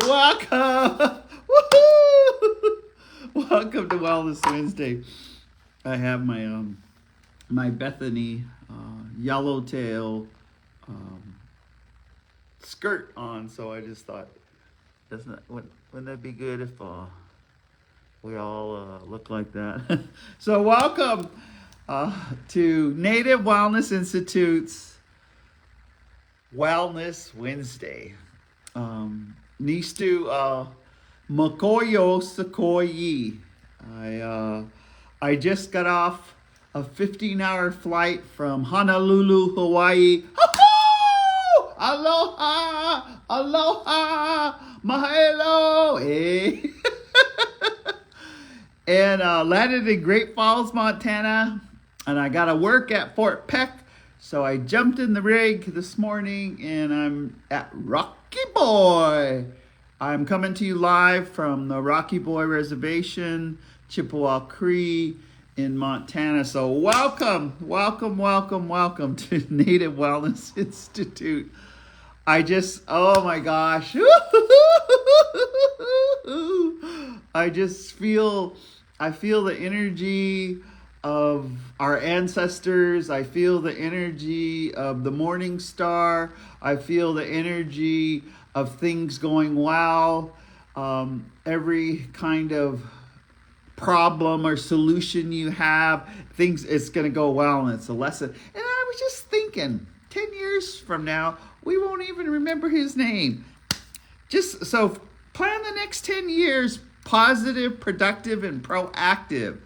Welcome. Woohoo! Welcome to Wellness Wednesday. I have my Bethany yellowtail skirt on, so I just thought, wouldn't that be good if we all look like that? So welcome to Native Wellness Institute's Wellness Wednesday. Nistu Makoyo Sekoyi. I just got off a 15-hour flight from Honolulu, Hawaii. Aloha! Aloha! Mahalo! Eh? And landed in Great Falls, Montana. And I got to work at Fort Peck. So I jumped in the rig this morning and I'm at Rocky Boy. I'm coming to you live from the Rocky Boy Reservation, Chippewa Cree in Montana. So welcome to Native Wellness Institute. Oh my gosh. I feel the energy of our ancestors. I feel the energy of the morning star. I feel the energy of things going well. Every kind of problem or solution you have, it's going to go well, and it's a lesson. And I was just thinking, 10 years from now, we won't even remember his name. Just so plan the next 10 years, positive, productive, and proactive.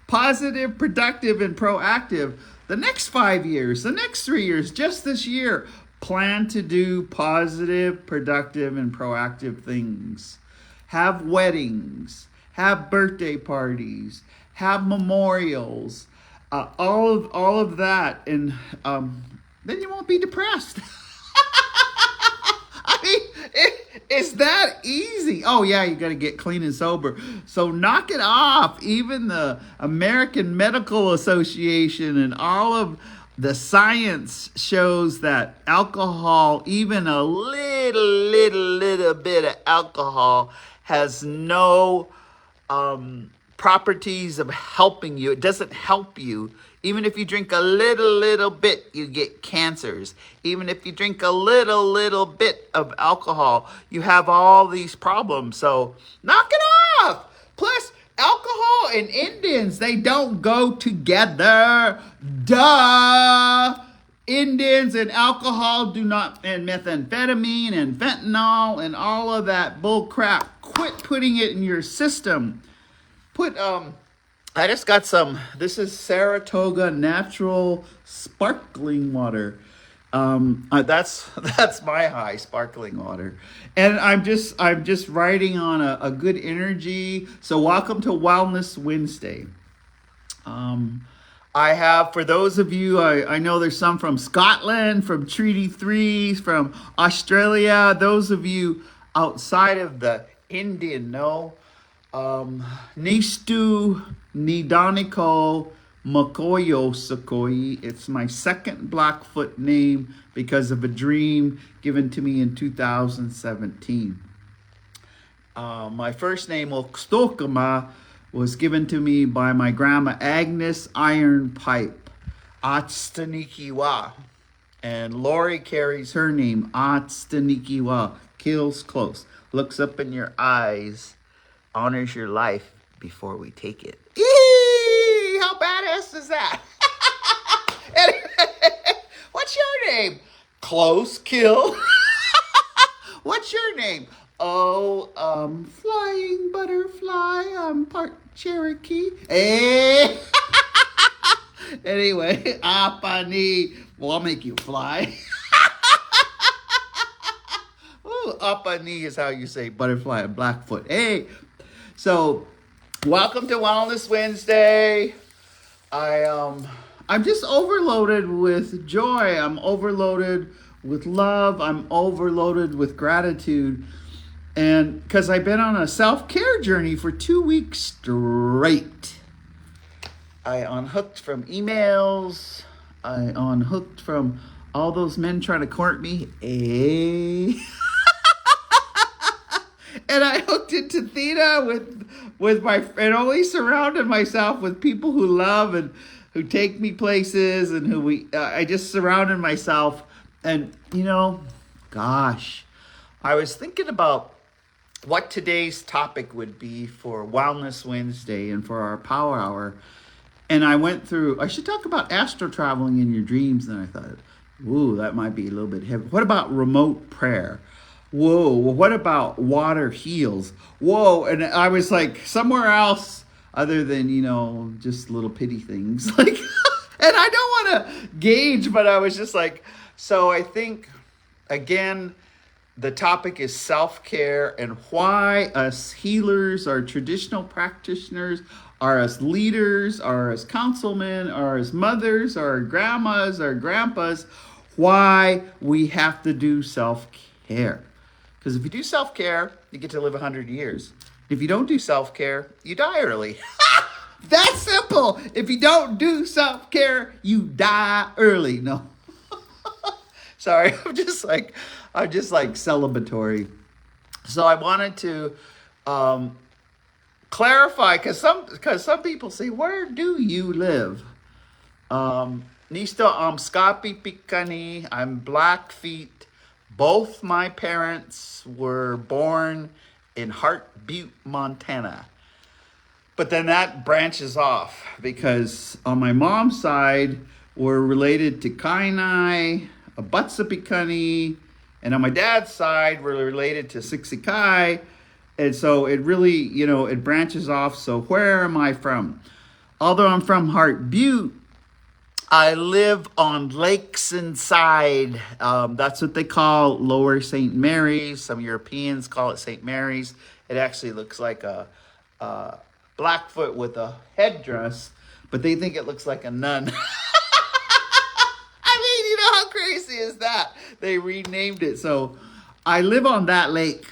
Positive, productive, and proactive. The next 5 years, the next 3 years, just this year, plan to do positive, productive, and proactive things. Have weddings, have birthday parties, have memorials, all of that, and then you won't be depressed. I mean, it's that easy. Oh yeah, you got to get clean and sober. So knock it off. Even the American Medical Association and all of the science shows that alcohol, even a little bit of alcohol, has no properties of helping you. It doesn't help you. Even if you drink a little bit, you get cancers. Even if you drink a little bit of alcohol, you have all these problems. So knock it off. Plus, alcohol and Indians, they don't go together. Duh. Indians and alcohol do not, and methamphetamine and fentanyl and all of that bull crap. Quit putting it in your system. I just got this is Saratoga natural sparkling water. That's my high, sparkling water. And I'm just riding on a good energy. So welcome to Wellness Wednesday. I have, for those of you, I know there's some from Scotland, from Treaty 3, from Australia. Those of you outside of the Indian know. Nistu Nidaniko Makoyo Sekoyi. It's my second Blackfoot name because of a dream given to me in 2017. My first name, Okstokama, was given to me by my grandma Agnes Iron Pipe, Atstanikiwa. And Lori carries her name, Atstanikiwa, kills close, looks up in your eyes, honors your life before we take it. Eee! How badass is that? What's your name? Close kill. What's your name? Oh, flying butterfly. I'm part Cherokee. Hey. Anyway, Apani. Well, I'll make you fly. Ooh, Apani is how you say butterfly and Blackfoot. Hey. So, welcome to Wellness Wednesday. I'm just overloaded with joy. I'm overloaded with love. I'm overloaded with gratitude. And because I've been on a self-care journey for 2 weeks straight. I unhooked from emails. I unhooked from all those men trying to court me. And I hooked into theta with my, and only surrounded myself with people who love and who take me places, and I just surrounded myself. And gosh, I was thinking about what today's topic would be for Wellness Wednesday and for our Power Hour. And I went through, I should talk about astral traveling in your dreams. And I thought, ooh, that might be a little bit heavy. What about remote prayer? Whoa, well, what about water heals? Whoa, and I was like, somewhere else other than, just little pity things. Like, and I don't want to gauge, but I was just like, so I think, again, the topic is self-care and why us healers, our traditional practitioners, are as leaders, are as councilmen, are as mothers, our grandmas, our grandpas, why we have to do self-care. Because if you do self-care, you get to live 100 years. If you don't do self-care, you die early. That's simple. If you don't do self-care, you die early. No. Sorry, I'm just like celebratory. So I wanted to clarify, because some people say, where do you live? Nisto Amskapi Pikani. I'm Blackfeet. Both my parents were born in Hart Butte, Montana. But then that branches off because on my mom's side, we're related to Kainai, Abutsapikani, and on my dad's side, we're related to Siksikai. And so it really, it branches off. So where am I from? Although I'm from Hart Butte, I live on Lakeside. That's what they call Lower St. Mary's. Some Europeans call it St. Mary's. It actually looks like a Blackfoot with a headdress, but they think it looks like a nun. I mean, how crazy is that? They renamed it. So I live on that lake,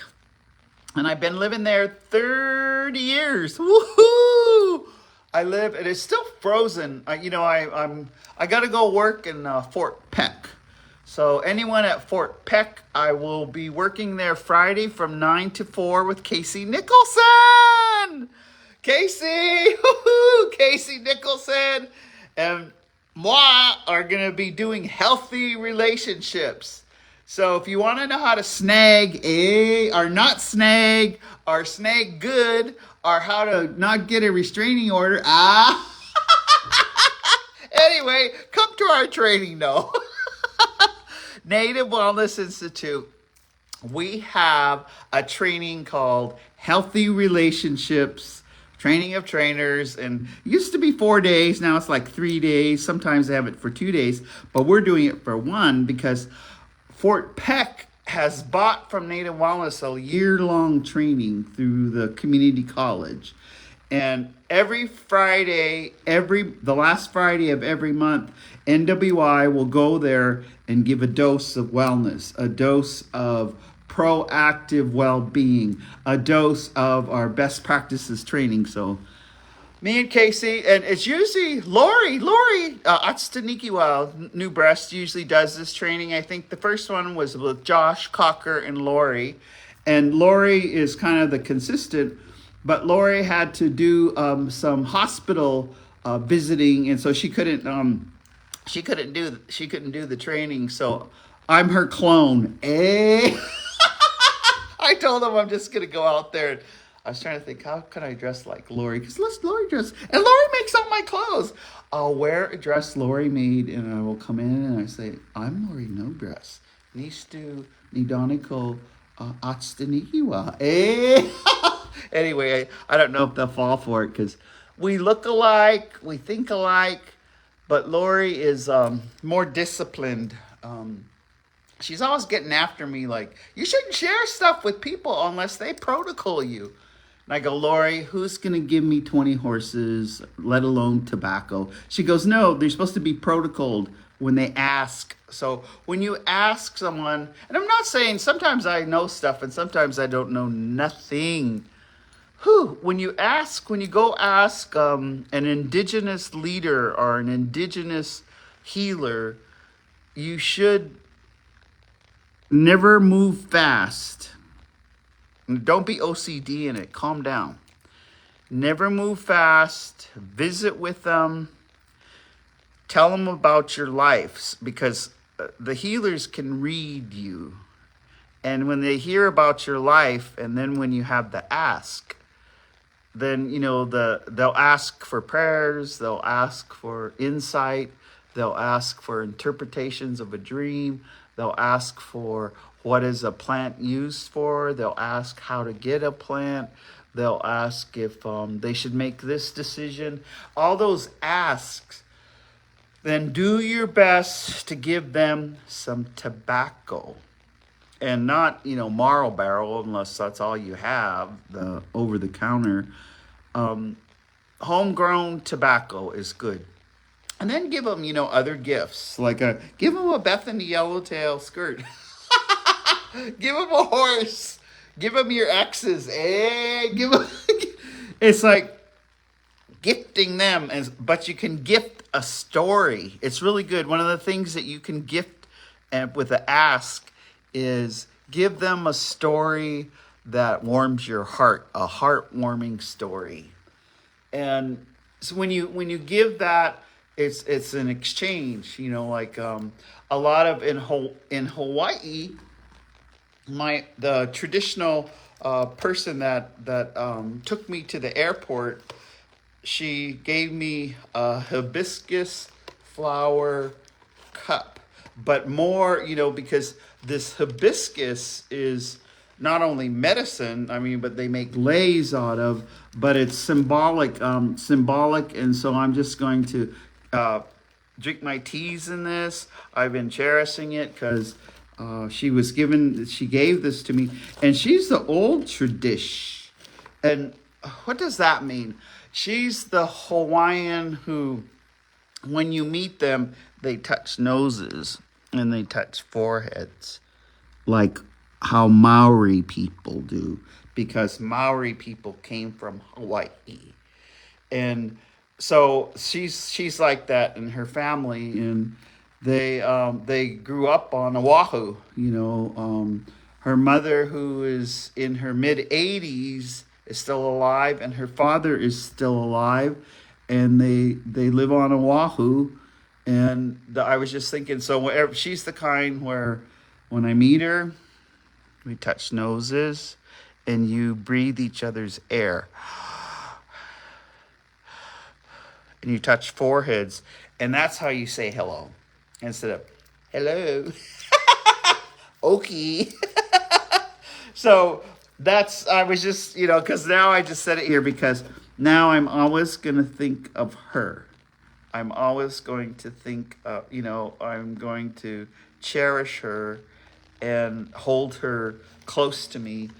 and I've been living there 30 years. Woohoo! I live, and it's still frozen. I got to go work in Fort Peck. So anyone at Fort Peck, I will be working there Friday from 9 to 4 with Casey Nicholson. Casey, woohoo! Casey Nicholson and moi are going to be doing healthy relationships. So if you want to know how to snag or not snag, or snag good, or how to not get a restraining order, anyway, come to our training, though. Native Wellness Institute, we have a training called Healthy Relationships, Training of Trainers, and it used to be 4 days. Now it's like 3 days. Sometimes they have it for 2 days, but we're doing it for one because Fort Peck has bought from Native Wellness a year-long training through the community college. And every Friday, the last Friday of every month, NWI will go there and give a dose of wellness, a dose of proactive well-being, a dose of our best practices training. So me and Casey, and it's usually Lori, Atstanikiwa, New Breast usually does this training. I think the first one was with Josh Cocker and Lori. And Lori is kind of the consistent, but Lori had to do some hospital visiting, and so she couldn't do the training. So I'm her clone. I told him I'm just gonna go out there. And I was trying to think, how can I dress like Lori? Because let's Lori dress, and Lori makes all my clothes. I'll wear a dress Lori made, and I will come in and I say, I'm Lori No Dress. Nistu Nidoniko Atstanikiwa. Anyway, I don't know if they'll fall for it because we look alike, we think alike, but Lori is more disciplined. She's always getting after me like, you shouldn't share stuff with people unless they protocol you. And I go, Lori, who's going to give me 20 horses, let alone tobacco? She goes, no, they're supposed to be protocoled when they ask. So when you ask someone, and I'm not saying sometimes I know stuff and sometimes I don't know nothing. When you go ask an indigenous leader or an indigenous healer, you should never move fast Don't be OCD in it. Calm down. Never move fast. Visit with them. Tell them about your lives, because the healers can read you. And when they hear about your life, and then when you have the ask, then they'll ask for prayers, they'll ask for insight, they'll ask for interpretations of a dream, they'll ask for what is a plant used for, they'll ask how to get a plant, they'll ask if they should make this decision. All those asks. Then do your best to give them some tobacco, and not Marlboro, unless that's all you have, the over the counter. Homegrown tobacco is good. And then give them other gifts, like give them a Bethany Yellowtail skirt. Give them a horse. Give them your exes. Give them. It's like gifting them, but you can gift a story. It's really good. One of the things that you can gift with the ask is give them a story that warms your heart, a heartwarming story. And so when you give that, it's an exchange. Like a lot of in Hawaii, the traditional person that took me to the airport, she gave me a hibiscus flower cup, but more, because this hibiscus is not only medicine, but they make leis out of, but it's symbolic, and so I'm just going to drink my teas in this. I've been cherishing it because she gave this to me, and she's the old tradition. And what does that mean? She's the Hawaiian who, when you meet them, they touch noses and they touch foreheads, like how Maori people do, because Maori people came from Hawaii. And so she's like that in her family, and they grew up on Oahu. Her mother, who is in her mid-80s, is still alive, and her father is still alive, and they live on Oahu. And I was just thinking, so she's the kind where when I meet her, we touch noses and you breathe each other's air, and you touch foreheads, and that's how you say hello instead of hello. Okay. So I was just, because now I just said it here, because now I'm always going to think of her. I'm always going to think, I'm going to cherish her and hold her close to me.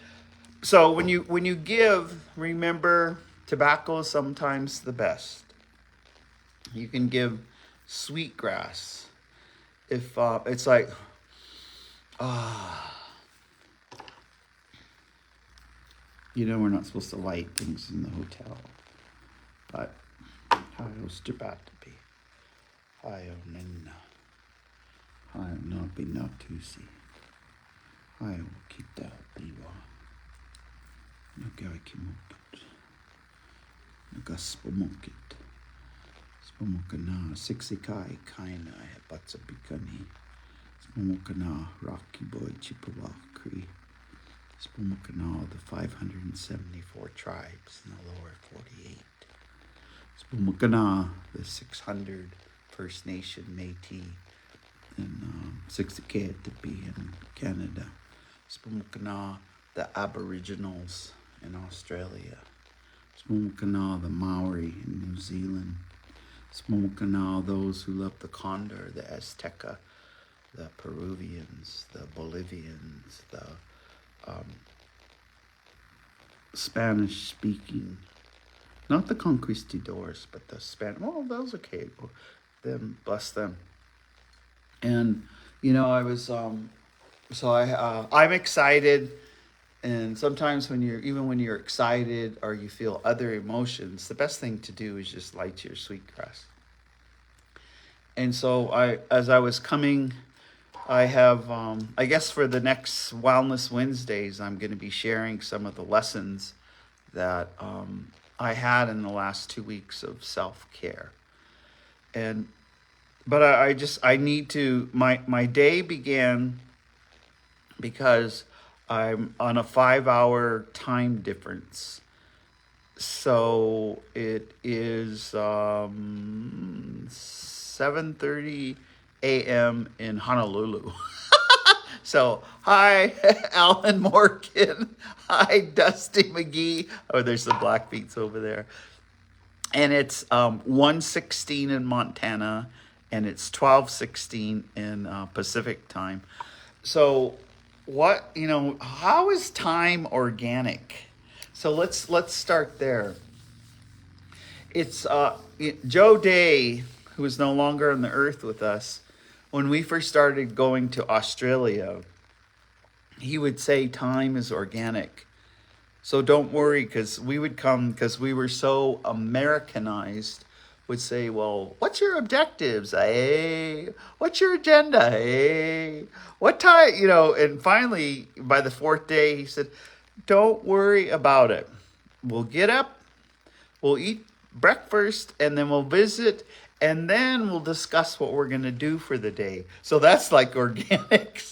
So when you give, remember, tobacco is sometimes the best. You can give sweetgrass. If it's like, we're not supposed to light things in the hotel, but hayo stripatapi, hayo nena, hayo napi natusi, hayo kita biwa, nagai kimukit, nagaspomokit, spomokana, siksikai kaina hepatsapikani, spomokana, Rocky Boy Chippewa Spumokana, the 574 tribes in the lower 48. Spumokana, the 600 First Nation Métis in Siksikatepi in Canada. Spumokana, the Aboriginals in Australia. Spumokana, the Maori in New Zealand. Spumokana, those who love the condor, the Azteca, the Peruvians, the Bolivians, the Spanish speaking, not the conquistadors, but the Spanish. Well, those are okay. Them, bless them. And I was I'm excited, and sometimes when you're excited or you feel other emotions, the best thing to do is just light your sweetgrass. And so as I was coming I have, I guess for the next Wellness Wednesdays, I'm going to be sharing some of the lessons that I had in the last 2 weeks of self care. And but I need to my day began because I'm on a 5 hour time difference. So it is 7:30 a.m. in Honolulu. So hi, Alan Morgan. Hi, Dusty McGee. Oh, there's the Blackfeets over there. And it's 1:16 in Montana, and it's 12:16 in Pacific time. So, how is time organic? So let's start there. It's Joe Day, who is no longer on the earth with us. When we first started going to Australia, he would say time is organic. So don't worry, because we would come, because we were so Americanized, would say, well, what's your objectives? Hey, what's your agenda? Hey, what time? And finally, by the fourth day, he said, don't worry about it. We'll get up, we'll eat breakfast, and then we'll visit, and then we'll discuss what we're going to do for the day. So that's like organic.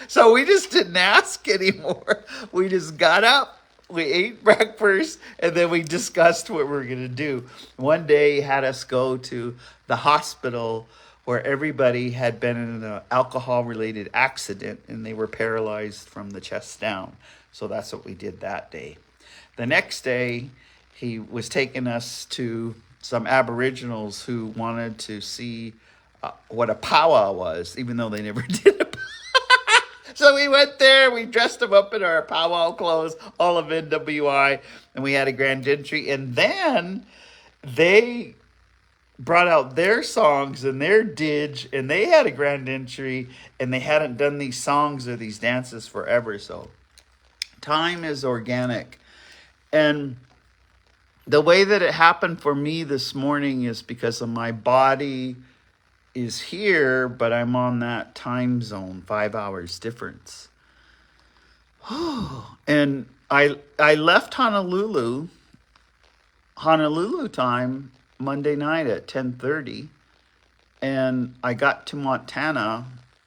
So we just didn't ask anymore. We just got up, we ate breakfast, and then we discussed what we were going to do. One day he had us go to the hospital where everybody had been in an alcohol-related accident and they were paralyzed from the chest down. So that's what we did that day. The next day, he was taking us to some Aboriginals who wanted to see what a powwow was, even though they never did a powwow. So we went there, we dressed them up in our powwow clothes, all of NWI, and we had a grand entry. And then they brought out their songs and their didge, and they had a grand entry, and they hadn't done these songs or these dances forever. So time is organic. And the way that it happened for me this morning is because of my body is here, but I'm on that time zone, 5 hours difference. And I left Honolulu time Monday night at 10:30, and I got to Montana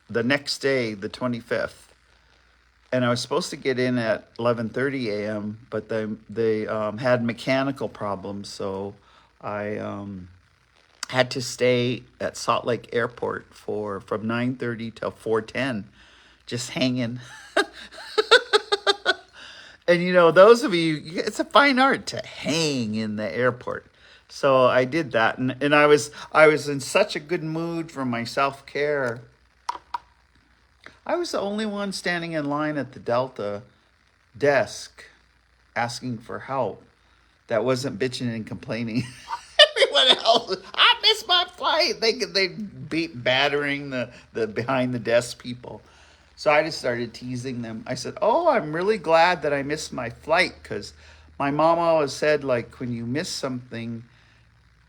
the next day, the 25th. And I was supposed to get in at 11:30 a.m., but they had mechanical problems, so I had to stay at Salt Lake Airport from 9:30 till 4:10, just hanging. And those of you, it's a fine art to hang in the airport. So I did that, and I was in such a good mood for my self-care. I was the only one standing in line at the Delta desk asking for help that wasn't bitching and complaining. Everyone else, I missed my flight. They beat battering the behind the desk people. So I just started teasing them. I said, oh, I'm really glad that I missed my flight, because my mom always said, like, when you miss something,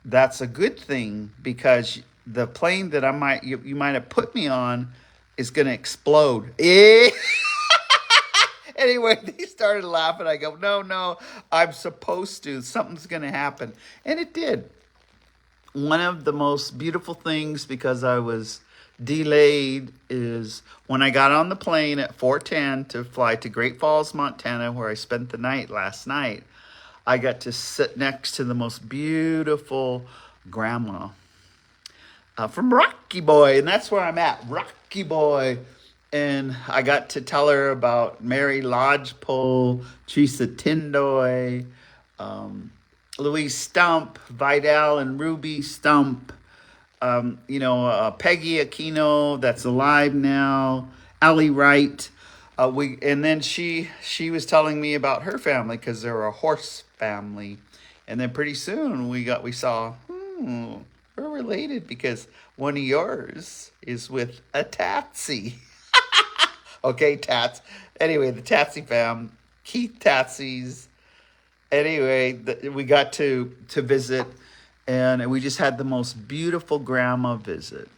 that's a good thing, because the plane that you might have put me on is going to explode. Anyway, they started laughing. I go, no, I'm supposed to. Something's going to happen. And it did. One of the most beautiful things, because I was delayed, is when I got on the plane at 4:10 to fly to Great Falls, Montana, where I spent the night last night, I got to sit next to the most beautiful grandma from Rocky Boy, and that's where I'm at, Rocky Boy. And I got to tell her about Mary Lodgepole, Teresa Tindoy, Louise Stump, Vidal and Ruby Stump, Peggy Aquino, that's alive now, Allie Wright. And then she was telling me about her family, because they're a horse family. And then pretty soon we saw, we're related, because one of yours is with a Tatsy. Okay, Tats. Anyway, the Tatsy fam, Keith Tatsy's. Anyway, we got to visit, and we just had the most beautiful grandma visit.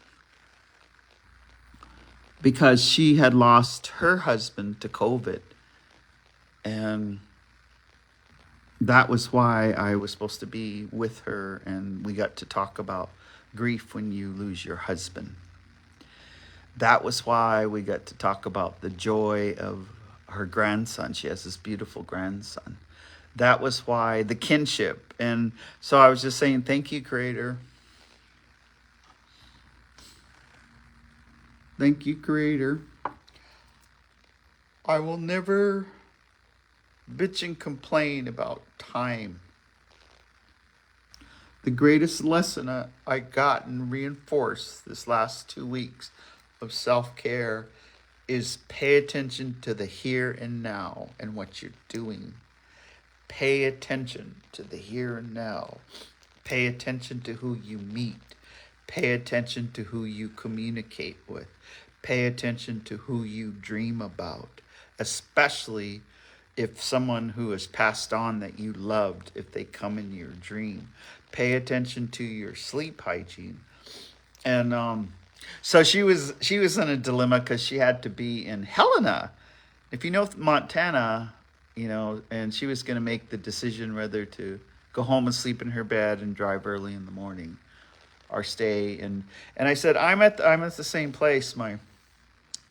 because she had lost her husband to COVID. And that was why I was supposed to be with her, and we got to talk about grief when you lose your husband. That was why we got to talk about the joy of her grandson. She has this beautiful grandson. That was why the kinship. And so I was just saying, thank you, Creator. Thank you, Creator. I will never bitch and complain about time. The greatest lesson I got and reinforced this last 2 weeks of self-care is pay attention to the here and now and what you're doing. Pay attention to the here and now. Pay attention to who you meet. Pay attention to who you communicate with. Pay attention to who you dream about, especially if someone who has passed on that you loved, if they come in your dream. Pay attention to your sleep hygiene. And so she was in a dilemma because she had to be in Helena. If you know Montana, and she was going to make the decision whether to go home and sleep in her bed and drive early in the morning or stay. And I said, I'm at the same place. My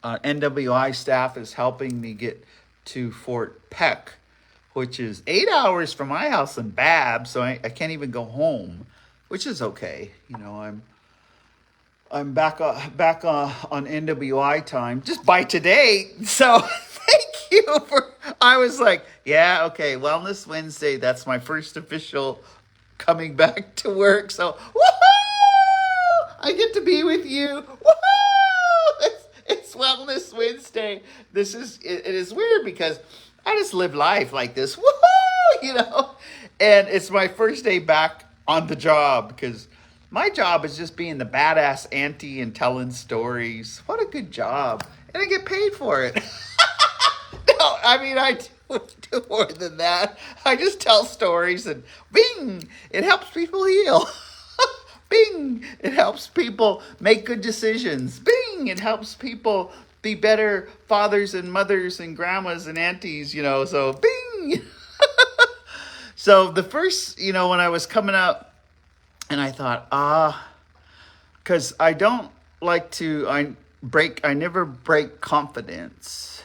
NWI staff is helping me get to Fort Peck, which is 8 hours from my house in Babb, so I can't even go home, which is okay. I'm back on NWI time just by today. So thank you I was like, yeah, okay, Wellness Wednesday. That's my first official coming back to work. So woohoo! I get to be with you. Woohoo! It's Wellness Wednesday. It is weird because I just live life like this. Woohoo! And it's my first day back on the job because my job is just being the badass auntie and telling stories. What a good job. And I get paid for it. No, I mean, I do more than that. I just tell stories and bing, it helps people heal. Bing, it helps people make good decisions. Bing, it helps people be better fathers and mothers and grandmas and aunties, so bing. So the first, when I was coming up and I thought, because I don't like to, I never break confidence.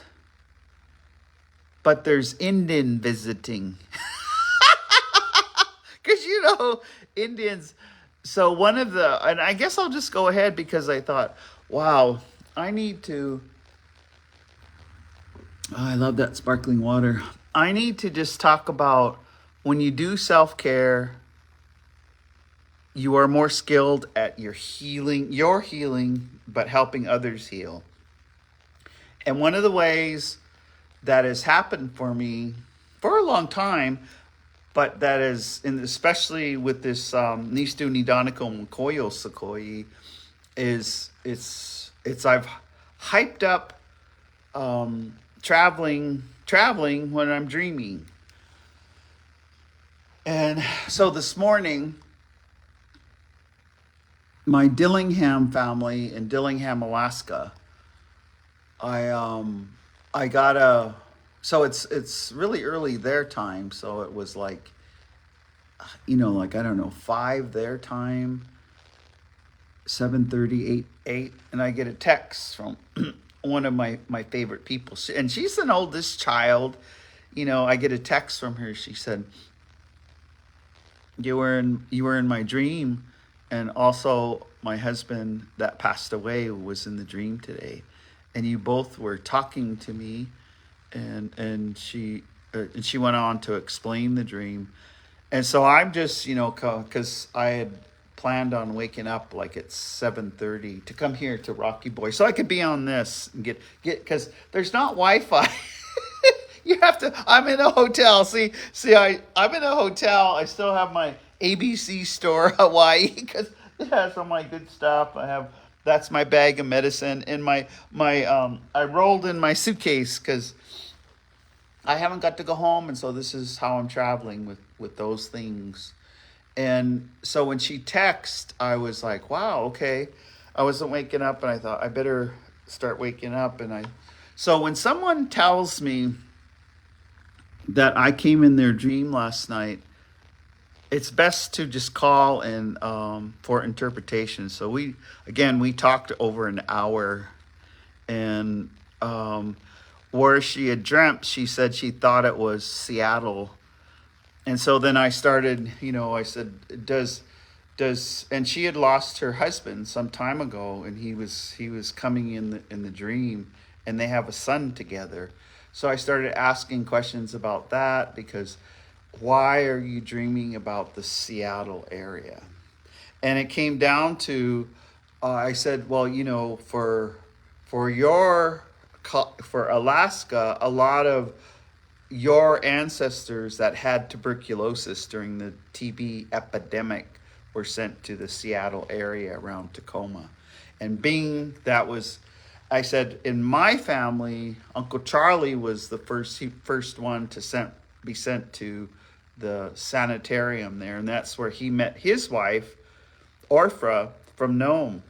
But there's Indian visiting. Because, Indians. So and I guess I'll just go ahead because I thought, wow, I need to. Oh, I love that sparkling water. I need to just talk about when you do self-care, you are more skilled at your healing, but helping others heal. And one of the ways that has happened for me for a long time, but that is, especially with this Nistu Nidaniko Mkoyo Sakoi, is I've hyped up traveling when I'm dreaming. And so this morning, my Dillingham family in Dillingham, Alaska, I got so it's really early their time. So it was like, I don't know, 5 their time, 7:30, 8, and I get a text from one of my favorite people. And she's an oldest child. I get a text from her. She said, you were in my dream. And also my husband that passed away was in the dream today. And you both were talking to me, and she went on to explain the dream. And so I'm just, because I had planned on waking up like at 7:30 to come here to Rocky Boy so I could be on this and get because there's not Wi-Fi. You have to. I'm in a hotel. I'm in a hotel. I still have my ABC store Hawaii because it has all my good stuff. That's my bag of medicine and my I rolled in my suitcase because I haven't got to go home, and so this is how I'm traveling with those things. And so when she texted, I was like, wow, okay. I wasn't waking up, and I thought I better start waking up. So when someone tells me that I came in their dream last night, it's best to just call and for interpretation. So we talked over an hour, and where she had dreamt, she said she thought it was Seattle. And so then I started, I said, and she had lost her husband some time ago, and he was coming in the dream, and they have a son together. So I started asking questions about that, because why are you dreaming about the Seattle area? And it came down to, I said, well, for Alaska, a lot of your ancestors that had tuberculosis during the TB epidemic were sent to the Seattle area around Tacoma. And I said, in my family, Uncle Charlie was the first one to be sent to the sanitarium there. And that's where he met his wife, Orpha, from Nome.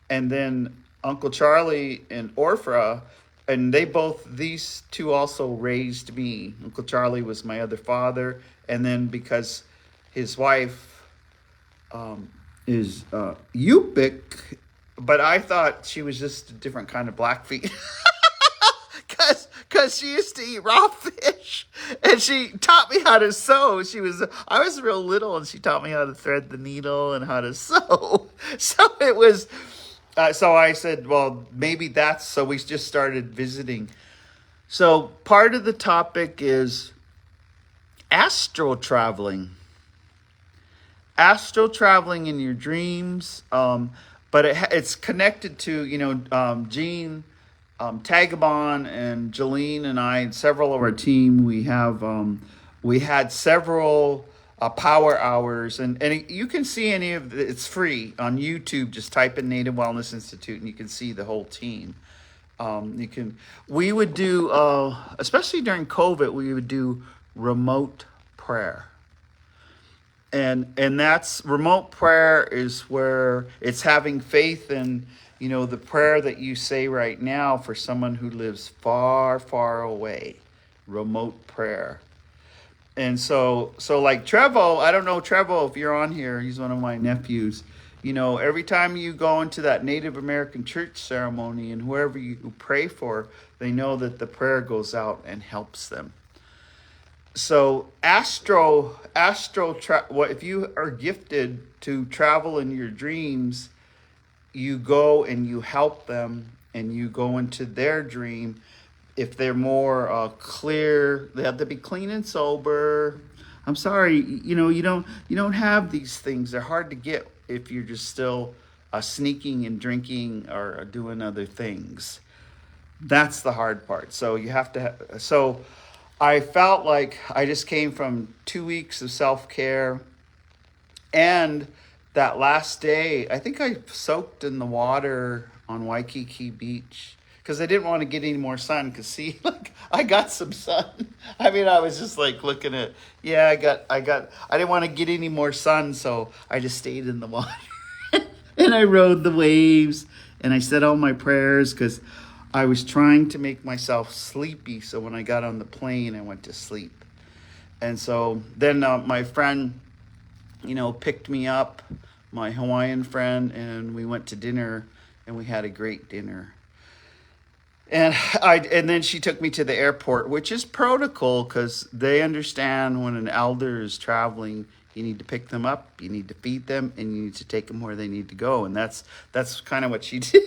And then Uncle Charlie and Orpha, and these two also raised me. Uncle Charlie was my other father. And then because his wife is Yupik, but I thought she was just a different kind of Blackfeet. Because she used to eat raw fish, and she taught me how to sew. I was real little, and she taught me how to thread the needle and how to sew. So it was, so I said, well, maybe so we just started visiting. So part of the topic is astral traveling in your dreams. But it's connected to, Jean, Tagabon, and Jolene and I, and several of our team. We had several power hours, and you can see it's free on YouTube. Just type in Native Wellness Institute, and you can see the whole team. We would do, especially during COVID, we would do remote prayer. And that's remote prayer is where it's having faith in, the prayer that you say right now for someone who lives far, far away. Remote prayer. And so like Trevo, I don't know, Trevo, if you're on here, he's one of my nephews. Every time you go into that Native American church ceremony, and whoever you pray for, they know that the prayer goes out and helps them. So if you are gifted to travel in your dreams, you go and you help them, and you go into their dream. If they're more clear, they have to be clean and sober. I'm sorry, you don't have these things. They're hard to get if you're just still sneaking and drinking or doing other things. That's the hard part. So you have to I felt like I just came from 2 weeks of self-care, and that last day, I think I soaked in the water on Waikiki Beach because I didn't want to get any more sun. Because I got some sun. I mean, I was just like looking at, I didn't want to get any more sun, so I just stayed in the water and I rode the waves, and I said all my prayers because I was trying to make myself sleepy, so when I got on the plane, I went to sleep. And so then my friend, picked me up, my Hawaiian friend, and we went to dinner, and we had a great dinner. And then she took me to the airport, which is protocol, because they understand when an elder is traveling, you need to pick them up, you need to feed them, and you need to take them where they need to go. And that's kind of what she did.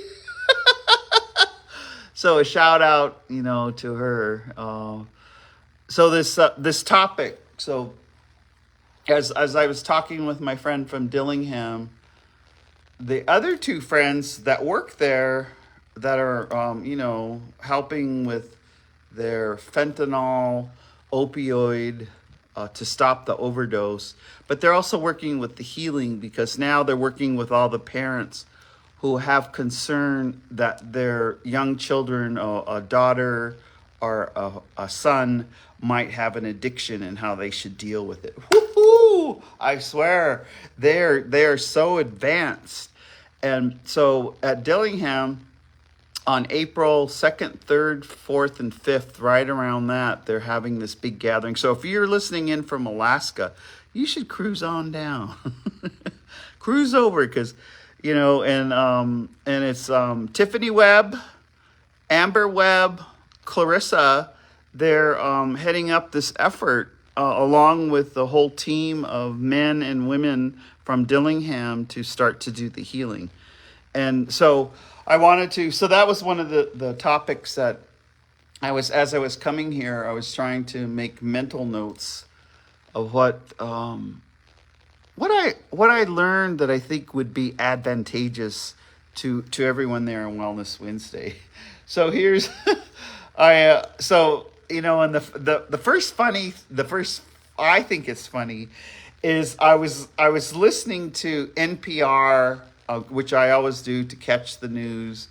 So a shout out, to her. So this topic. So as I was talking with my friend from Dillingham, the other two friends that work there that are helping with their fentanyl opioid to stop the overdose, but they're also working with the healing, because now they're working with all the parents who have concern that their young children, a daughter or a son, might have an addiction, and how they should deal with it. Woo-hoo! I swear, they are so advanced. And so at Dillingham, on April 2nd, 3rd, 4th, and 5th, right around that, they're having this big gathering. So if you're listening in from Alaska, you should cruise on down. Cruise over because, and it's Tiffany Webb, Amber Webb, Clarissa. They're heading up this effort along with the whole team of men and women from Dillingham to start to do the healing. And so so that was one of the topics that as I was coming here, I was trying to make mental notes of what I learned that I think would be advantageous to everyone there on Wellness Wednesday. So here's, and the first I think it's funny is I was listening to NPR, which I always do to catch the news.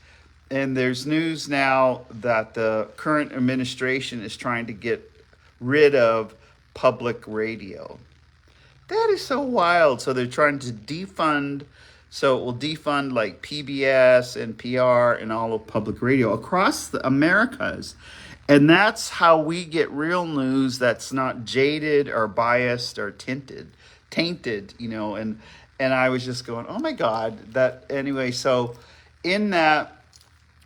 And there's news now that the current administration is trying to get rid of public radio. That is so wild. So they're trying to defund. So it will defund like PBS, NPR, and all of public radio across the Americas. And that's how we get real news that's not jaded or biased or tainted, and I was just going, oh my God, that anyway. So in that,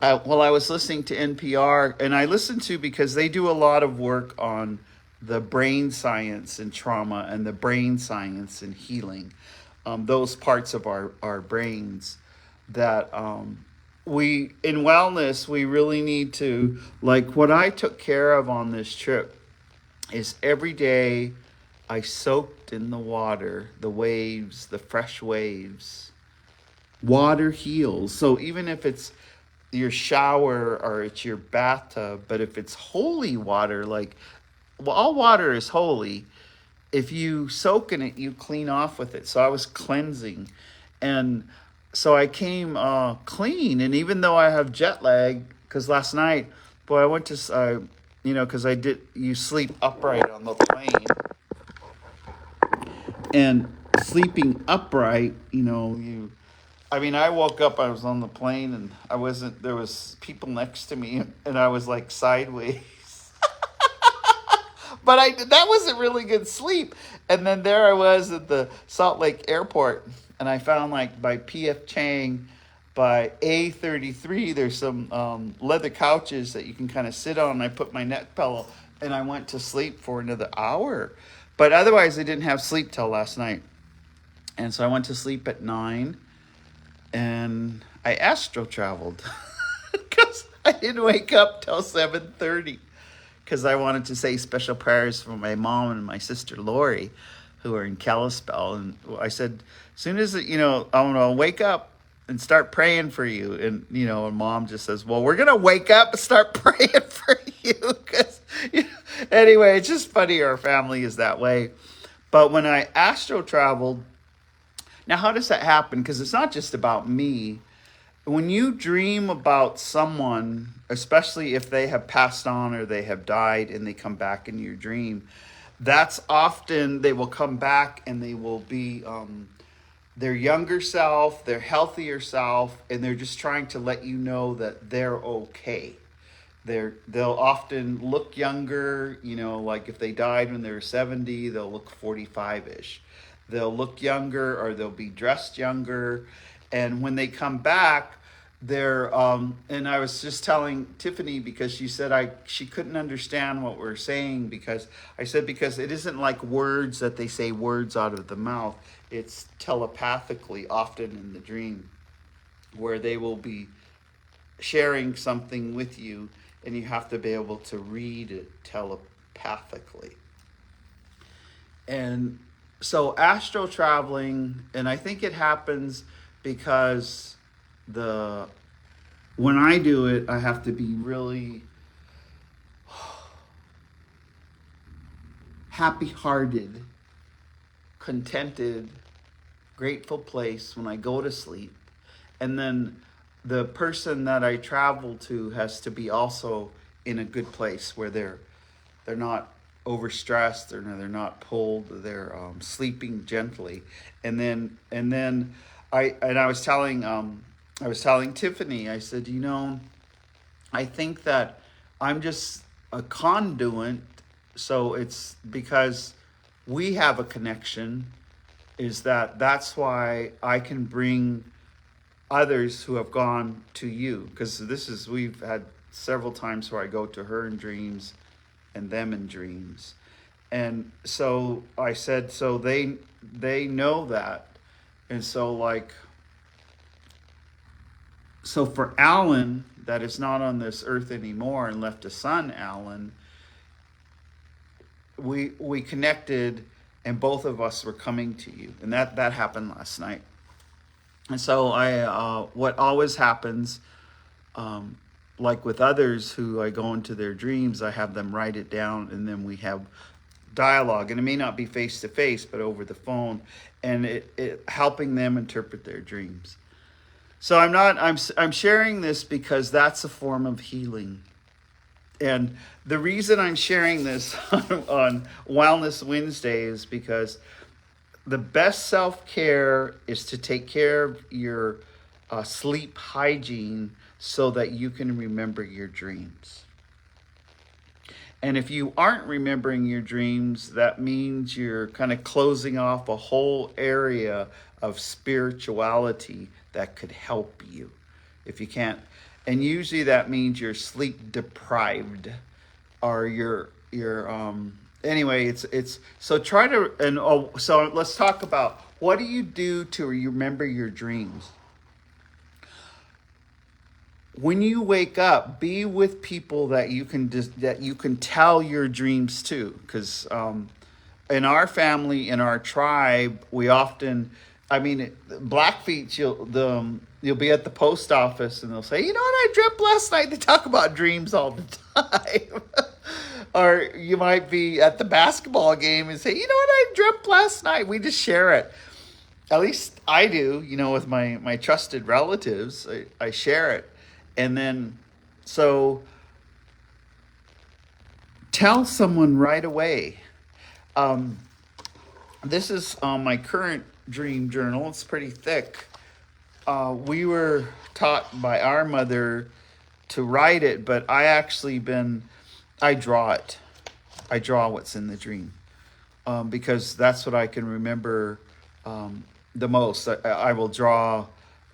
I was listening to NPR, and I listened to because they do a lot of work on the brain science and trauma and the brain science and healing, those parts of our brains that we in wellness we really need to, like what I took care of on this trip is every day I soaked in the water, the waves, the fresh waves. Water heals. So even if it's your shower or it's your bathtub, but if it's holy water, all water is holy. If you soak in it, you clean off with it. So I was cleansing, and so I came clean. And even though I have jet lag, because last night, boy, I went to, because you sleep upright on the plane, and sleeping upright, I woke up, I was on the plane, and there was people next to me, and I was like sideways. But that wasn't really good sleep. And then there I was at the Salt Lake Airport, and I found by P.F. Chang, by A33, there's some leather couches that you can kind of sit on, and I put my neck pillow, and I went to sleep for another hour. But otherwise, I didn't have sleep till last night. And so I went to sleep at 9, and I astral traveled because I didn't wake up till 7:30 because I wanted to say special prayers for my mom and my sister Lori, who are in Kalispell. And I said, as soon as, I'm going to wake up and start praying for you. And, and mom just says, well, we're going to wake up and start praying for you. Because, anyway, it's just funny our family is that way. But when I astral traveled, now how does that happen? Because it's not just about me. When you dream about someone, especially if they have passed on or they have died and they come back in your dream, that's often they will come back and they will be their younger self, their healthier self, and they're just trying to let you know that they're okay. They'll often look younger, like if they died when they were 70, they'll look 45-ish. They'll look younger or they'll be dressed younger. And when they come back, they're and I was just telling Tiffany, because she said she couldn't understand what we're saying, because it isn't like words that they say words out of the mouth. It's telepathically, often in the dream, where they will be sharing something with you and you have to be able to read it telepathically. And so astral traveling, and I think it happens because when I do it, I have to be really happy-hearted, contented, grateful place when I go to sleep. And then the person that I travel to has to be also in a good place where they're not overstressed, they're not pulled, they're sleeping gently. And then I was telling Tiffany, I said, I think that I'm just a conduit. So it's because we have a connection, is that's why I can bring others who have gone to you. Because we've had several times where I go to her in dreams and them in dreams. And so I said, so they know that. And so so for Alan, that is not on this earth anymore and left a son, Alan, we connected, and both of us were coming to you, and that happened last night. And so what always happens, like with others who I go into their dreams, I have them write it down, and then we have dialogue, and it may not be face to face, but over the phone, and it helping them interpret their dreams. So I'm sharing this because that's a form of healing. And the reason I'm sharing this on Wellness Wednesday is because the best self-care is to take care of your sleep hygiene so that you can remember your dreams. And if you aren't remembering your dreams, that means you're kind of closing off a whole area of spirituality that could help you. If you can't, and usually that means you're sleep deprived, or anyway, it's so try to, so let's talk about, what do you do to remember your dreams? When you wake up, be with people that you can tell your dreams to, because in our family, in our tribe, we often, Blackfeet, you'll be at the post office and they'll say, you know what I dreamt last night? They talk about dreams all the time. Or you might be at the basketball game and say, you know what I dreamt last night? We just share it. At least I do, with my trusted relatives. I share it. And then, so tell someone right away. This is my current dream journal. It's pretty thick. We were taught by our mother to write it, but I draw it. I draw what's in the dream, because that's what I can remember the most. I will draw,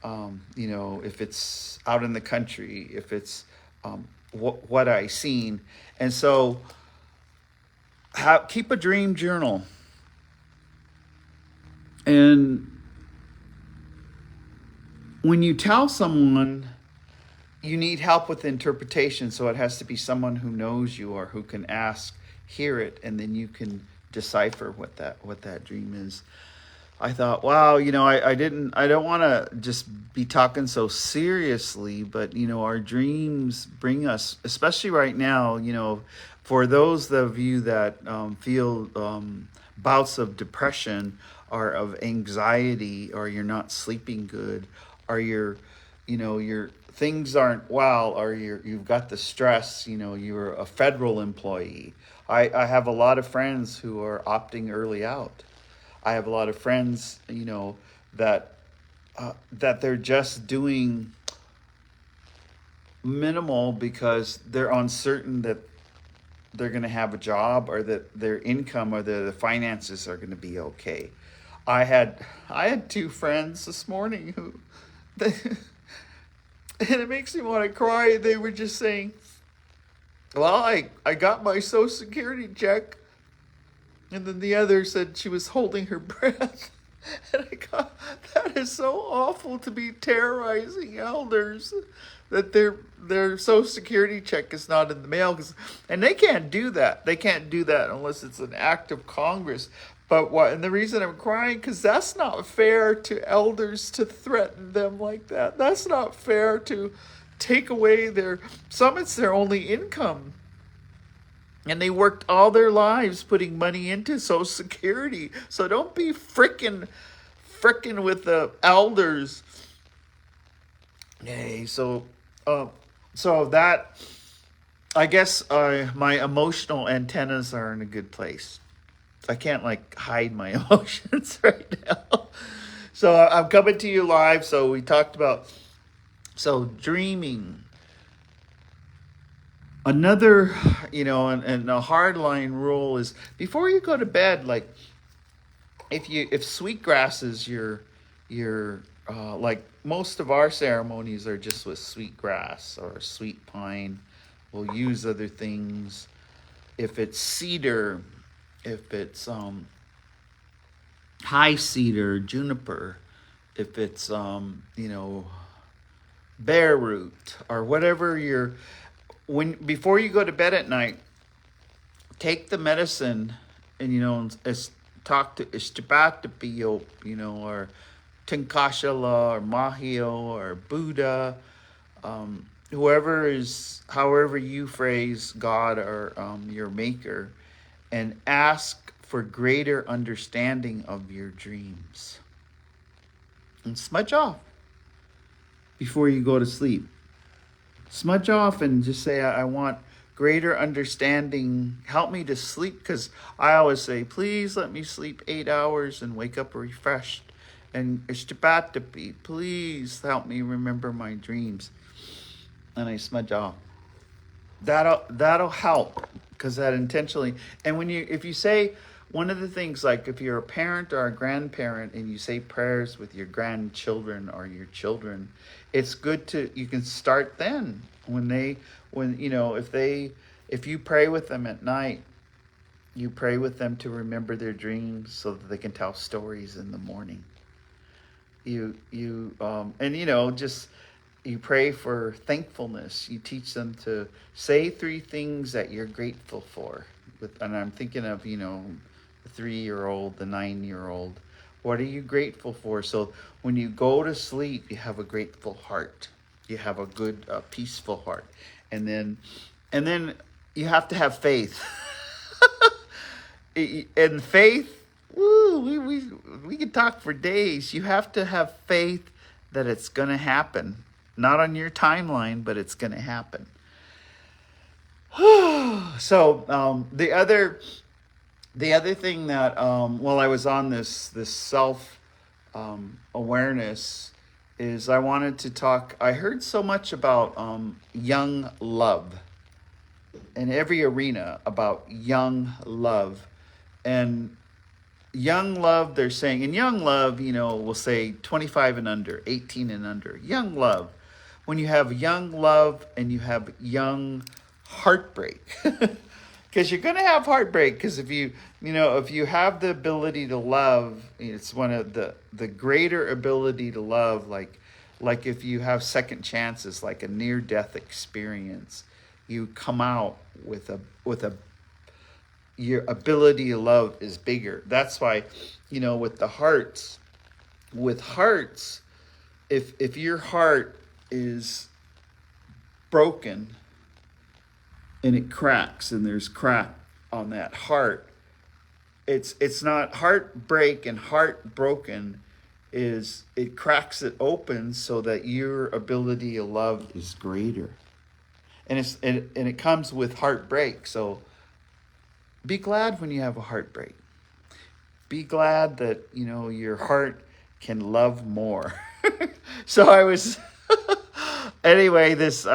if it's out in the country, if it's what I seen. And so keep a dream journal. And when you tell someone, you need help with interpretation, so it has to be someone who knows you or who can hear it, and then you can decipher what that dream is. I thought, wow, I don't want to just be talking so seriously, but our dreams bring us, especially right now, for those of you that feel bouts of depression or of anxiety, or you're not sleeping good, or your things aren't well, or you've got the stress, you're a federal employee. I have a lot of friends who are opting early out. I have a lot of friends, that they're just doing minimal because they're uncertain that they're going to have a job, or that their income or the finances are going to be okay. I had two friends this morning who, and it makes me want to cry. They were just saying, well, I got my Social Security check. And then the other said she was holding her breath. And I got, that is so awful, to be terrorizing elders that their Social Security check is not in the mail. And they can't do that. They can't do that unless it's an act of Congress. And the reason I'm crying, because that's not fair to elders to threaten them like that. That's not fair to take away some it's their only income. And they worked all their lives putting money into Social Security. So don't be frickin' with the elders. Yay. So that, I guess my emotional antennas are in a good place. I can't hide my emotions right now. So I'm coming to you live. So we talked about, dreaming. Another, and a hard line rule is before you go to bed, like if sweetgrass is your like most of our ceremonies are just with sweetgrass or sweet pine. We'll use other things. If it's cedar, if it's high cedar, juniper, if it's bare root or whatever when before you go to bed at night, take the medicine and talk to Ishtabatapiyo, or Tinkashala or Mahio or Buddha, however you phrase God or your maker, and ask for greater understanding of your dreams. And smudge off before you go to sleep. Smudge off and just say, I want greater understanding. Help me to sleep, because I always say, please let me sleep 8 hours and wake up refreshed. And Ishtapatapi, please help me remember my dreams. And I smudge off. That'll help, because that intentionally. And if you say, one of the things, like if you're a parent or a grandparent and you say prayers with your grandchildren or your children, it's good you can start then if you pray with them at night, you pray with them to remember their dreams so that they can tell stories in the morning. You pray for thankfulness. You teach them to say 3 things that you're grateful for. And I'm thinking of, the 3-year-old, the 9-year-old. What are you grateful for? So when you go to sleep, you have a grateful heart. You have a good, peaceful heart. And then you have to have faith. And faith, we could talk for days. You have to have faith that it's going to happen. Not on your timeline, but it's going to happen. So the other thing that while I was on this self awareness is I wanted to talk. I heard so much about young love in every arena, about young love. And young love, they're saying, in young love, we'll say 25 and under, 18 and under. Young love. When you have young love and you have young heartbreak, because you're going to have heartbreak, because if you have the ability to love, it's one of the greater ability to love, like if you have second chances, like a near-death experience, you come out with your ability to love is bigger. That's why, with hearts, if your heart is broken and it cracks and there's crack on that heart, it's not heartbreak, and heartbroken is it cracks it open so that your ability to love is greater. And it comes with heartbreak. So be glad when you have a heartbreak. Be glad that your heart can love more. So I was anyway, this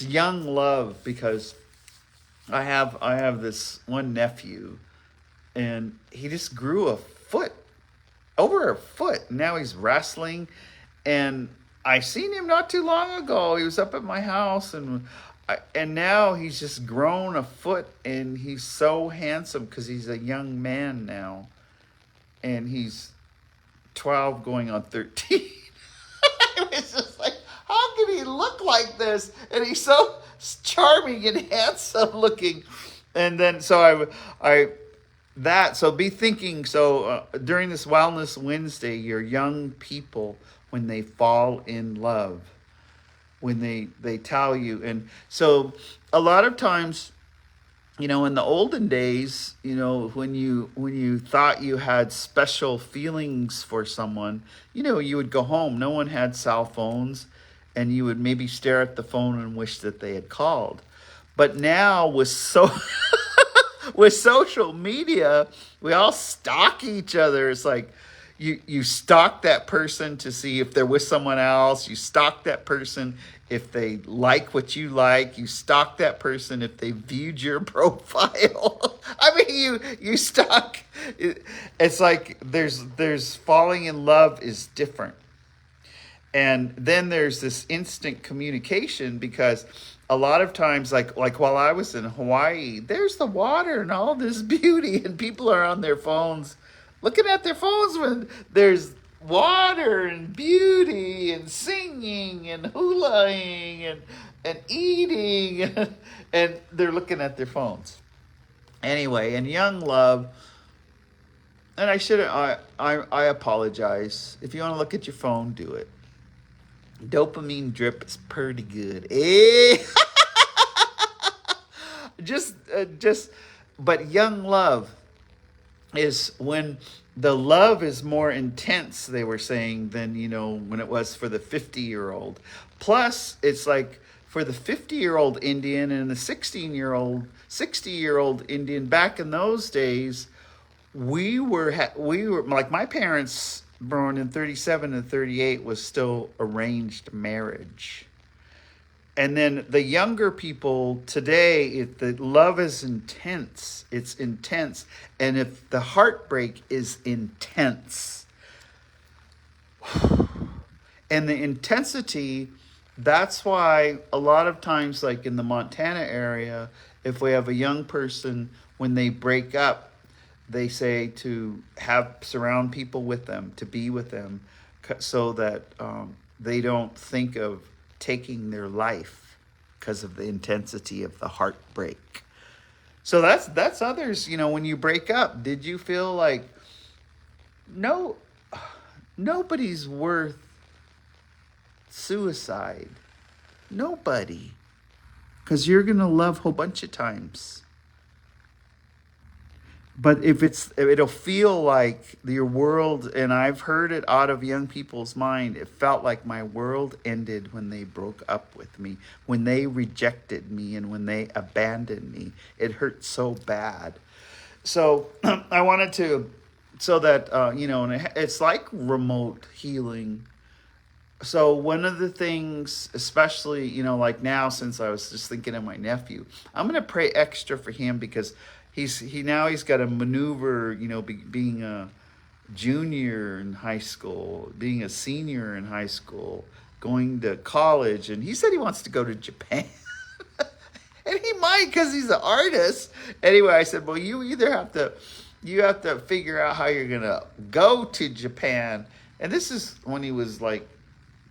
young love, because I have this one nephew, and he just grew over a foot. Now he's wrestling, and I seen him not too long ago. He was up at my house, and now he's just grown a foot, and he's so handsome because he's a young man now, and he's 12 going on 13. It was just like, how can he look like this? And he's so charming and handsome looking. And then so so be thinking. So during this Wellness Wednesday, your young people, when they fall in love, when they tell you. And so a lot of times, in the olden days, when you thought you had special feelings for someone, you would go home. No one had cell phones, and you would maybe stare at the phone and wish that they had called. But now with with social media, we all stalk each other. It's like, you stalk that person to see if they're with someone else. You stalk that person if they like what you like. You stalk that person if they viewed your profile. I mean, you stalk. It's like there's falling in love is different. And then there's this instant communication, because a lot of times, like while I was in Hawaii, there's the water and all this beauty, and people are on their phones, looking at their phones when there's water and beauty and singing and hulaing and eating, and they're looking at their phones. Anyway, in young love, and I apologize. If you want to look at your phone, do it. Dopamine drip is pretty good. Just, but young love is when the love is more intense, they were saying, than, when it was for the 50-year-old. Plus, it's like for the 50-year-old Indian and the 60-year-old Indian back in those days, we were like, my parents, born in 37 and 38, was still arranged marriage. And then the younger people today, the love is intense. It's intense. And if the heartbreak is intense, and the intensity, that's why a lot of times, like in the Montana area, if we have a young person, when they break up, they say to surround people with them, to be with them, so that they don't think of taking their life because of the intensity of the heartbreak. So that's others. When you break up, did you feel like nobody's worth suicide? Nobody, because you're gonna love a whole bunch of times. But it'll feel like your world, and I've heard it out of young people's mind, it felt like my world ended when they broke up with me, when they rejected me, and when they abandoned me. It hurt so bad. So I wanted to, so that, and it's like remote healing. So one of the things, especially, like now, since I was just thinking of my nephew, I'm going to pray extra for him, because he's got to maneuver, being a junior in high school, being a senior in high school, going to college, and he said he wants to go to Japan. And he might, because he's an artist. Anyway, I said, well, you have to figure out how you're gonna go to Japan. And this is when he was like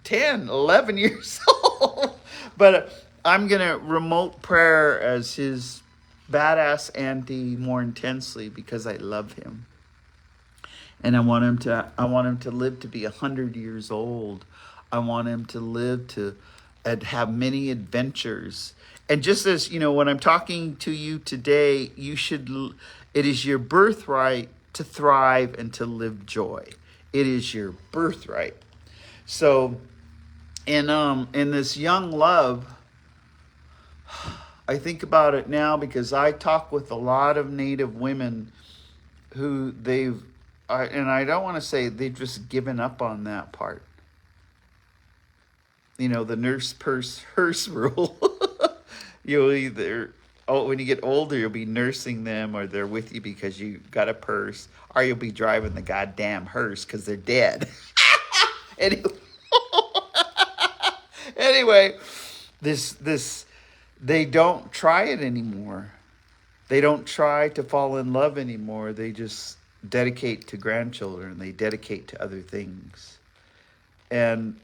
10, 11 years old. But I'm gonna remote prayer as his badass auntie more intensely, because I love him, and I want him to live to be 100 years old. I want him to live and have many adventures. And just as when I'm talking to you today, it is your birthright to thrive and to live joy. It is your birthright. So in this young love, I think about it now because I talk with a lot of Native women who and I don't want to say they've just given up on that part. The nurse purse hearse rule. You'll either, when you get older, you'll be nursing them, or they're with you because you got a purse, or you'll be driving the goddamn hearse because they're dead. Anyway, this they don't try it anymore. They don't try to fall in love anymore. They just dedicate to grandchildren. They dedicate to other things. And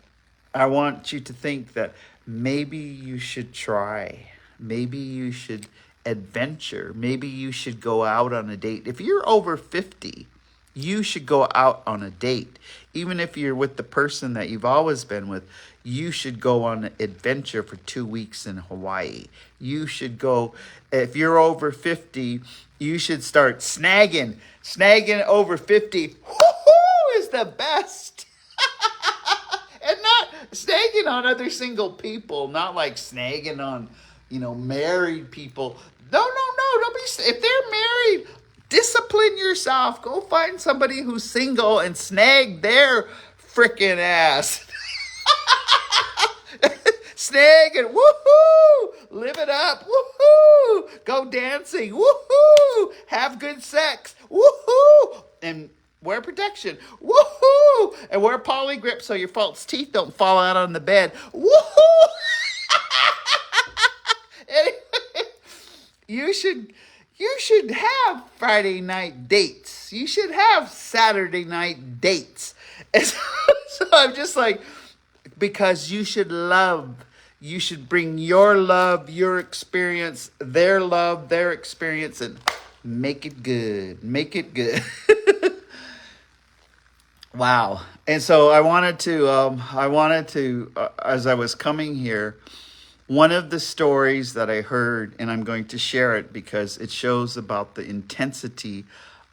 I want you to think that maybe you should try. Maybe you should adventure. Maybe you should go out on a date. If you're over 50, you should go out on a date. Even if you're with the person that you've always been with, you should go on an adventure for 2 weeks in Hawaii. You should go, if you're over 50, you should start snagging. Snagging over 50 is the best. And not snagging on other single people, not like snagging on, married people. No, don't be, if they're married, Discipline yourself. Go find somebody who's single and snag their freaking ass. Snag and woohoo! Live it up, woohoo! Go dancing, woohoo! Have good sex, woohoo! And wear protection, woohoo! And wear poly grip so your false teeth don't fall out on the bed, woohoo! Anyway, you should have Friday night dates. You should have Saturday night dates. And so I'm just like, because you should love. You should bring your love, your experience, their love, their experience, and make it good. Make it good. Wow. And so I wanted to, as I was coming here, one of the stories that I heard, and I'm going to share it because it shows about the intensity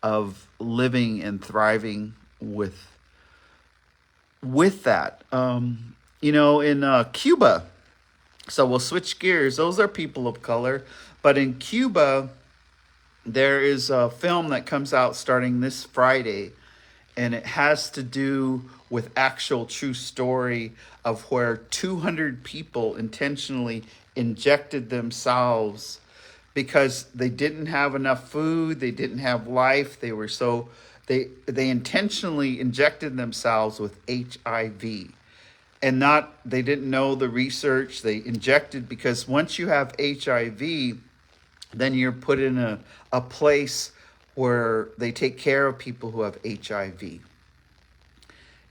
of living and thriving with that. In Cuba, so we'll switch gears. Those are people of color. But in Cuba, there is a film that comes out starting this Friday, and it has to do with actual true story of where 200 people intentionally injected themselves because they didn't have enough food, they didn't have life, they intentionally injected themselves with HIV. And they didn't know the research. They injected because once you have HIV, then you're put in a place where they take care of people who have HIV.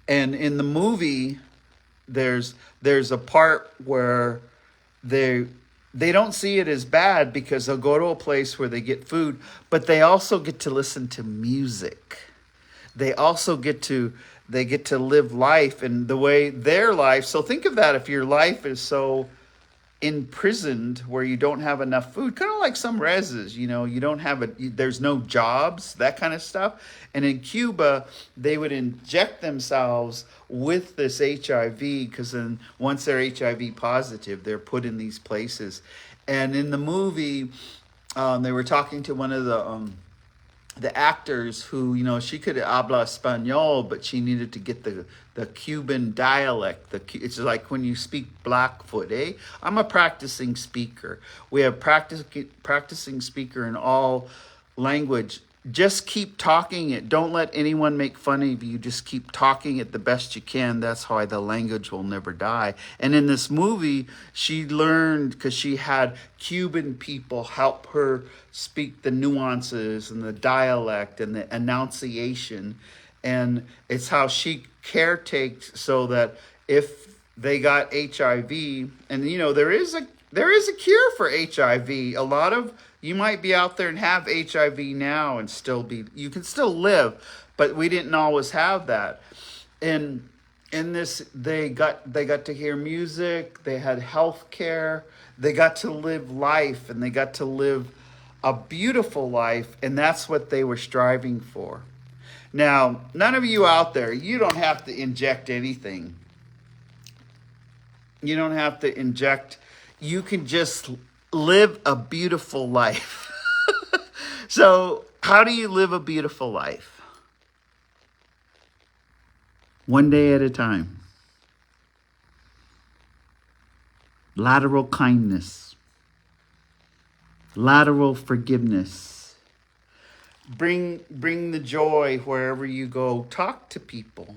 And in the movie, there's a part where they don't see it as bad because they'll go to a place where they get food, but they also get to listen to music. They also get to live life and the way their life. So think of that, if your life is so imprisoned where you don't have enough food, kind of like some reses, you don't have there's no jobs, that kind of stuff. And in Cuba, they would inject themselves with this HIV because then once they're HIV positive, they're put in these places. And in the movie, they were talking to one of the actors who, she could habla español, but she needed to get the Cuban dialect. It's like when you speak Blackfoot, eh? I'm a practicing speaker. We have practicing speaker in all language. Just keep talking it. Don't let anyone make fun of you. Just keep talking it the best you can. That's how the language will never die. And in this movie, she learned because she had Cuban people help her speak the nuances and the dialect and the enunciation. And it's how she caretakes so that if they got HIV, and there is a cure for HIV. A lot of you might be out there and have HIV now and you can still live, but we didn't always have that. And in this, they got to hear music, they had health care, they got to live life, and they got to live a beautiful life, and that's what they were striving for. Now, none of you out there, you don't have to inject anything. You don't have to inject. You can just live a beautiful life. So, how do you live a beautiful life? One day at a time. Lateral kindness. Lateral forgiveness. Bring the joy wherever you go. Talk to people.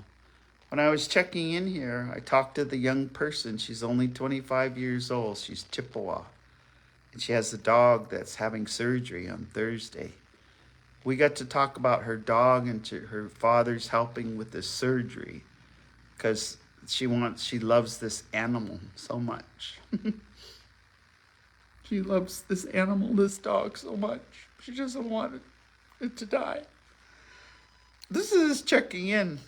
When I was checking in here, I talked to the young person. She's only 25 years old. She's Chippewa. And she has a dog that's having surgery on Thursday. We got to talk about her dog and her father's helping with this surgery because she loves this animal so much. She loves this animal, this dog so much. She doesn't want it to die. This is checking in.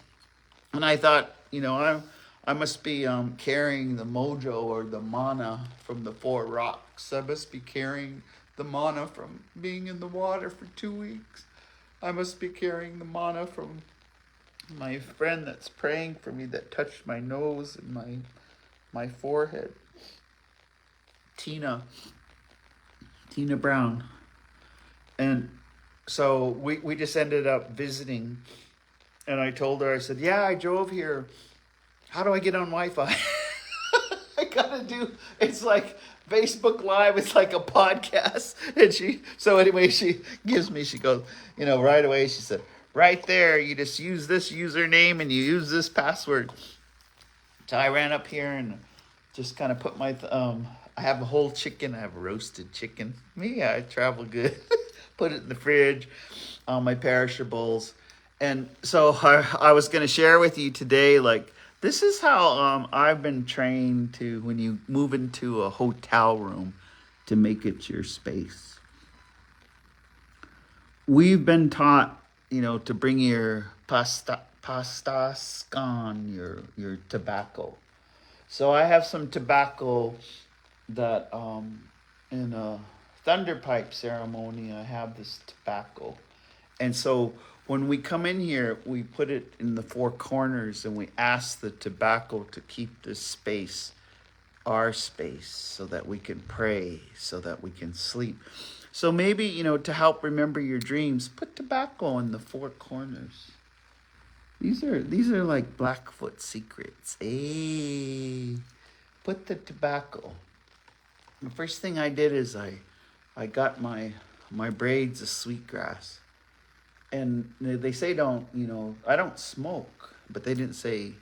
And I thought, I must be carrying the mojo or the mana from the 4 rocks. I must be carrying the mana from being in the water for 2 weeks. I must be carrying the mana from my friend that's praying for me that touched my nose and my forehead. Tina Brown. And So we just ended up visiting, and I told her, I said, yeah, I drove here. How do I get on Wi-Fi? I gotta do, it's like Facebook Live, it's like a podcast. And so anyway, she gives me, she goes, right away, she said, right there, you just use this username and you use this password. So I ran up here and just kind of put I have a whole chicken. I have a roasted chicken. Me, I travel good. Put it in the fridge, my perishables. And so I was going to share with you today, like, this is how I've been trained to, when you move into a hotel room, to make it your space. We've been taught, to bring your pastas con, your tobacco. So I have some tobacco that in a thunderpipe ceremony, I have this tobacco. And so when we come in here, we put it in the four corners and we ask the tobacco to keep this space our space, so that we can pray, so that we can sleep. So maybe, to help remember your dreams, put tobacco in the four corners. These are like Blackfoot secrets. Hey, put the tobacco. The first thing I did is I got my braids of sweetgrass. And they say I don't smoke, but they didn't say,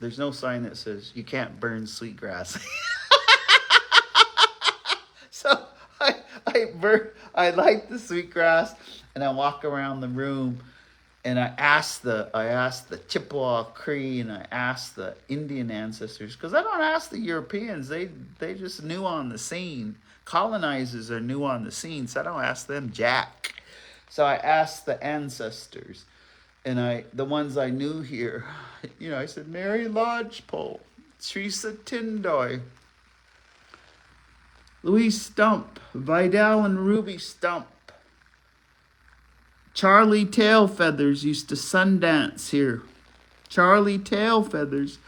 there's no sign that says you can't burn sweetgrass. So I light the sweetgrass and I walk around the room and I ask the Chippewa Cree and I ask the Indian ancestors, because I don't ask the Europeans. They just new on the scene. Colonizers are new on the scene, so I don't ask them jack. So I asked the ancestors, and the ones I knew here, I said, Mary Lodgepole, Teresa Tindoy, Louise Stump, Vidal and Ruby Stump, Charlie Tailfeathers used to Sundance here. Charlie Tailfeathers,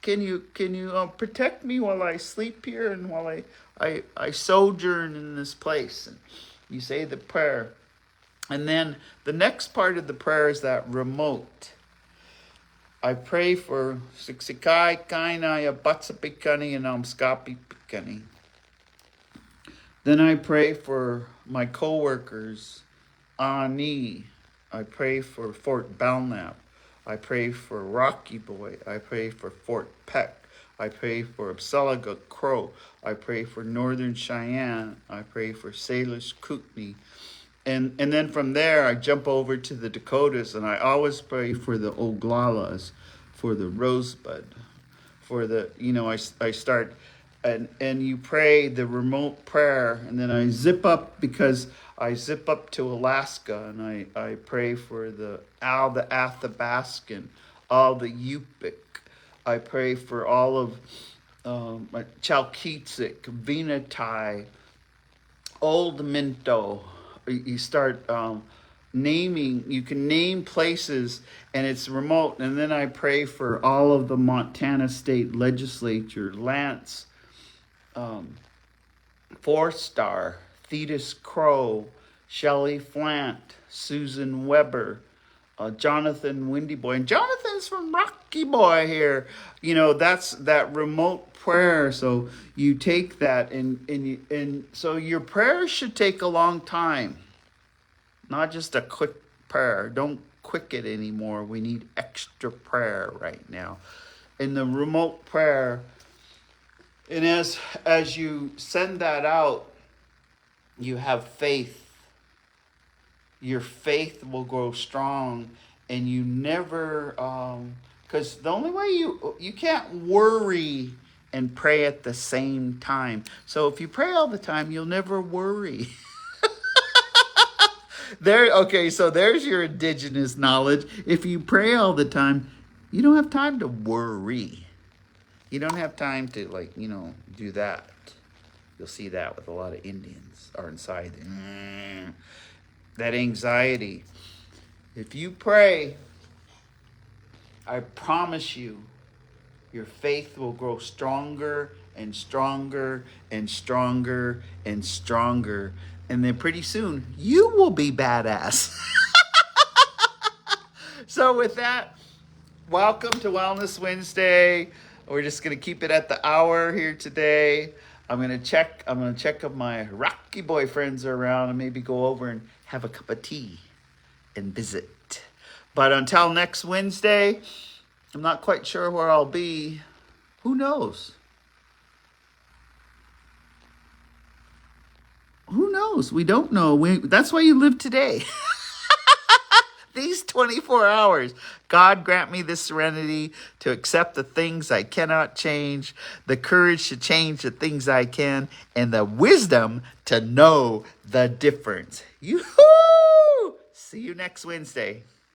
can you protect me while I sleep here and while I sojourn in this place? And you say the prayer. And then the next part of the prayer is that remote. I pray for Siksikai Kainaya Batsapikani and Amskapi Pikani. Then I pray for my co-workers, Ani. I pray for Fort Belknap. I pray for Rocky Boy. I pray for Fort Peck. I pray for Upsalaga Crow. I pray for Northern Cheyenne. I pray for Salish Kootenai. And then from there, I jump over to the Dakotas, and I always pray for the Oglalas, for the Rosebud, for the, I start, and you pray the remote prayer, and then I zip up, because I zip up to Alaska, and I pray for the Athabascan, all the Yupik. I pray for all of Chalkitsik, Venatai, Old Minto. You start naming, you can name places, and it's remote. And then I pray for all of the Montana State Legislature, Lance Four-Star, Thetis Crow, Shelley Flant, Susan Weber, Jonathan Windy Boy. And Jonathan's from Rocky Boy here. That's that remote prayer. So you take that and so your prayers should take a long time, not just a quick prayer. Don't quick it anymore. We need extra prayer right now. In the remote prayer, and as you send that out, you have faith. Your faith will grow strong, and you never, because the only way you can't worry and pray at the same time. So if you pray all the time, you'll never worry. So there's your indigenous knowledge. If you pray all the time, you don't have time to worry. You don't have time to do that. You'll see that with a lot of Indians are inside that anxiety. If you pray, I promise you, your faith will grow stronger and stronger and stronger and stronger. And then pretty soon, you will be badass. So with that, welcome to Wellness Wednesday. We're just gonna keep it at the hour here today. I'm gonna check if my Rocky boyfriends are around and maybe go over and have a cup of tea and visit. But until next Wednesday, I'm not quite sure where I'll be. Who knows? Who knows? We don't know. That's why you live today. These 24 hours, God grant me the serenity to accept the things I cannot change, the courage to change the things I can, and the wisdom to know the difference. Yoo-hoo! See you next Wednesday.